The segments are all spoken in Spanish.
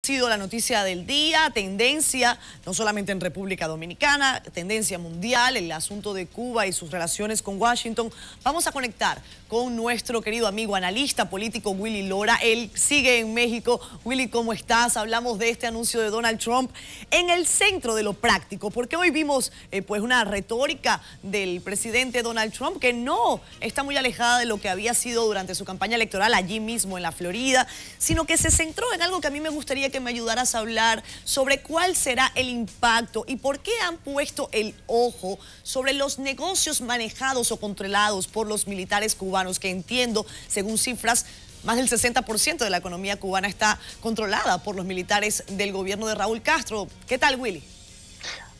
sido la noticia del día, tendencia, no solamente en República Dominicana, tendencia mundial, el asunto de Cuba y sus relaciones con Washington. Vamos a conectar con nuestro querido amigo analista político Willy Lora. Él sigue en México. Willy, ¿cómo estás? Hablamos de este anuncio de Donald Trump en el centro de lo práctico, porque hoy vimos pues una retórica del presidente Donald Trump que no está muy alejada de lo que había sido durante su campaña electoral allí mismo en la Florida, sino que se centró en algo que a mí me gustaría que me ayudaras a hablar sobre cuál será el impacto y por qué han puesto el ojo sobre los negocios manejados o controlados por los militares cubanos, que entiendo, según cifras, más del 60% de la economía cubana está controlada por los militares del gobierno de Raúl Castro. ¿Qué tal, Willy?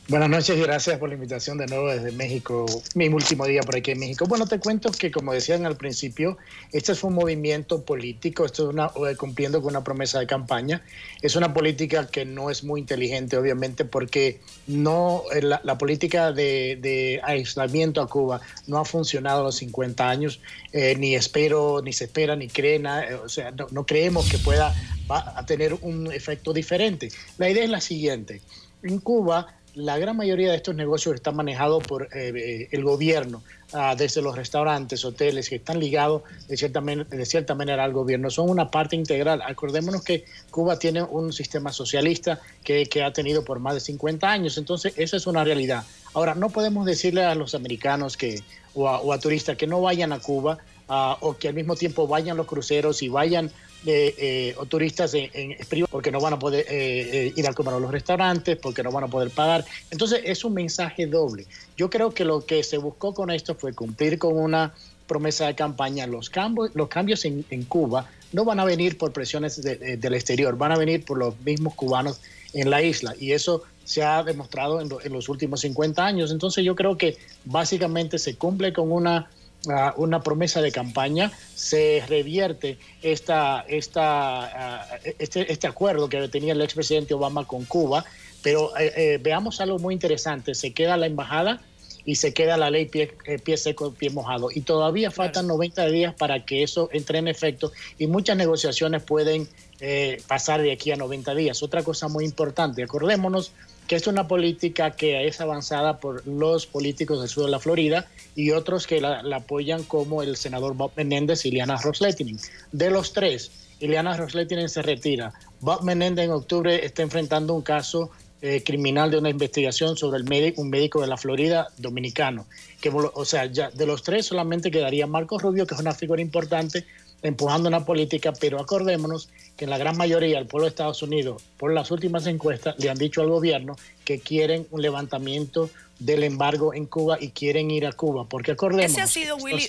Buenas noches y gracias por la invitación de nuevo desde México, mi último día por aquí en México. Bueno, te cuento que, como decían al principio, este es un movimiento político, esto es cumpliendo con una promesa de campaña. Es una política que no es muy inteligente, obviamente, porque no la política de aislamiento a Cuba no ha funcionado a los 50 años, ni se espera, ni creen, o sea, no creemos que va a tener un efecto diferente. La idea es la siguiente: en Cuba, la gran mayoría de estos negocios están manejados por el gobierno, desde los restaurantes, hoteles, que están ligados de cierta manera al gobierno. Son una parte integral. Acordémonos que Cuba tiene un sistema socialista que ha tenido por más de 50 años. Entonces, esa es una realidad. Ahora, no podemos decirle a los americanos o a turistas que no vayan a Cuba, o que al mismo tiempo vayan los cruceros y vayan o turistas en privado, porque no van a poder ir a comer a los restaurantes, porque no van a poder pagar. Entonces es un mensaje doble. Yo creo que lo que se buscó con esto fue cumplir con una promesa de campaña. Los cambios en Cuba no van a venir por presiones del exterior, van a venir por los mismos cubanos en la isla, y eso se ha demostrado en los últimos 50 años. Entonces yo creo que básicamente se cumple con una promesa de campaña, se revierte este acuerdo que tenía el expresidente Obama con Cuba, pero veamos algo muy interesante: se queda la embajada y se queda la ley pie seco, pie mojado, y todavía faltan 90 días para que eso entre en efecto, y muchas negociaciones pueden pasar de aquí a 90 días. Otra cosa muy importante, acordémonos que es una política que es avanzada por los políticos del sur de la Florida y otros que la apoyan, como el senador Bob Menéndez y Ileana Ros-Lehtinen. De los tres, Ileana Ros-Lehtinen se retira. Bob Menéndez en octubre está enfrentando un caso criminal de una investigación sobre un médico de la Florida dominicano. O sea, ya de los tres solamente quedaría Marco Rubio, que es una figura importante empujando una política, pero acordémonos que en la gran mayoría del pueblo de Estados Unidos, por las últimas encuestas, le han dicho al gobierno que quieren un levantamiento del embargo en Cuba y quieren ir a Cuba, porque acordémonos... Ese ha sido, Willy,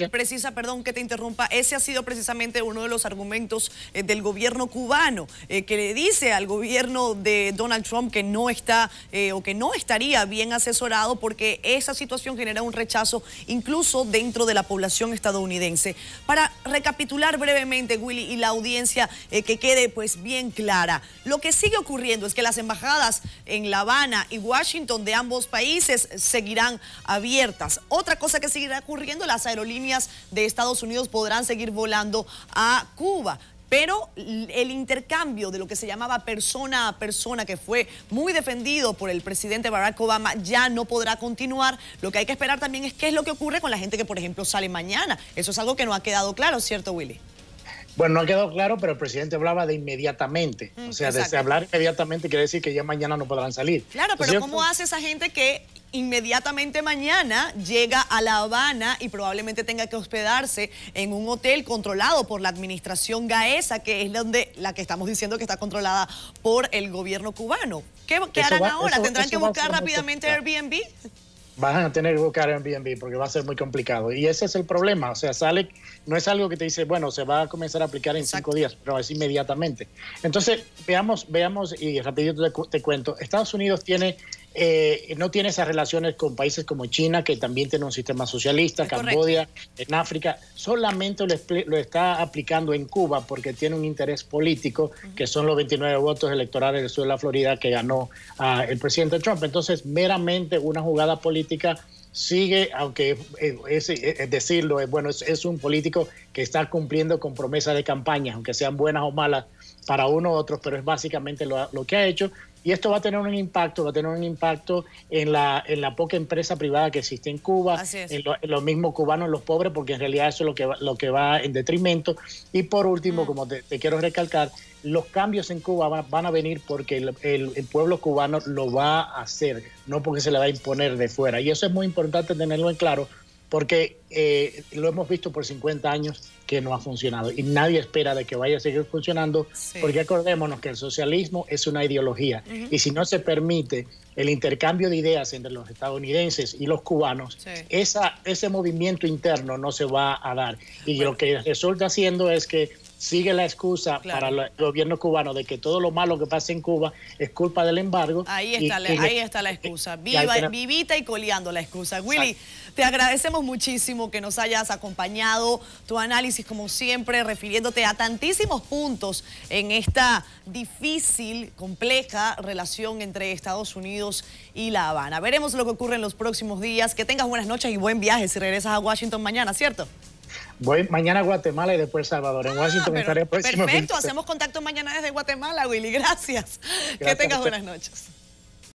perdón que te interrumpa, ese ha sido precisamente uno de los argumentos del gobierno cubano, que le dice al gobierno de Donald Trump que no está o que no estaría bien asesorado, porque esa situación genera un rechazo incluso dentro de la población estadounidense. Para recapitular brevemente, Willy, y la audiencia, que quede pues bien clara, lo que sigue ocurriendo es que las embajadas en La Habana y Washington de ambos países seguirán abiertas. Otra cosa que seguirá ocurriendo: las aerolíneas de Estados Unidos podrán seguir volando a Cuba, pero el intercambio de lo que se llamaba persona a persona, que fue muy defendido por el presidente Barack Obama, ya no podrá continuar. Lo que hay que esperar también es qué es lo que ocurre con la gente que, por ejemplo, sale mañana. Eso es algo que no ha quedado claro, ¿cierto, Willy? Bueno, no ha quedado claro, pero el presidente hablaba de inmediatamente. O sea, desde hablar inmediatamente quiere decir que ya mañana no podrán salir. Claro, pero entonces, ¿cómo hace esa gente que inmediatamente mañana llega a La Habana y probablemente tenga que hospedarse en un hotel controlado por la administración Gaesa, que es la que estamos diciendo que está controlada por el gobierno cubano? ¿Qué harán ahora? ¿Tendrán que buscar rápidamente Airbnb? Van a tener que buscar Airbnb porque va a ser muy complicado. Y ese es el problema. O sea, no es algo que te dice, bueno, se va a comenzar a aplicar en 5 días, pero es inmediatamente. Entonces, veamos, y rapidito te cuento. Estados Unidos no tiene esas relaciones con países como China, que también tiene un sistema socialista, Camboya, en África. Solamente lo está aplicando en Cuba porque tiene un interés político, que son los 29 votos electorales del sur de la Florida que ganó el presidente Trump. Entonces, meramente una jugada política sigue, aunque es decirlo, es un político que está cumpliendo con promesas de campaña, aunque sean buenas o malas para uno u otro, pero es básicamente lo que ha hecho. Y esto va a tener un impacto, en la poca empresa privada que existe en Cuba, en los mismos cubanos, los pobres, porque en realidad eso es lo que va en detrimento. Y por último, como te quiero recalcar, los cambios en Cuba van a venir porque el pueblo cubano lo va a hacer, no porque se le va a imponer de fuera. Y eso es muy importante tenerlo en claro, porque lo hemos visto por 50 años que no ha funcionado y nadie espera de que vaya a seguir funcionando, porque acordémonos que el socialismo es una ideología y si no se permite el intercambio de ideas entre los estadounidenses y los cubanos, ese movimiento interno no se va a dar. Y lo que resulta haciendo es que sigue la excusa para el gobierno cubano de que todo lo malo que pasa en Cuba es culpa del embargo. Ahí está la excusa, vivita y coleando la excusa. Willy, te agradecemos muchísimo que nos hayas acompañado, tu análisis como siempre, refiriéndote a tantísimos puntos en esta difícil, compleja relación entre Estados Unidos y La Habana. Veremos lo que ocurre en los próximos días. Que tengas buenas noches y buen viaje si regresas a Washington mañana, ¿cierto? Voy mañana a Guatemala y después El Salvador. En Washington estaré el próximo. Perfecto, hacemos contacto mañana desde Guatemala, Willy. Gracias. Que tengas buenas noches.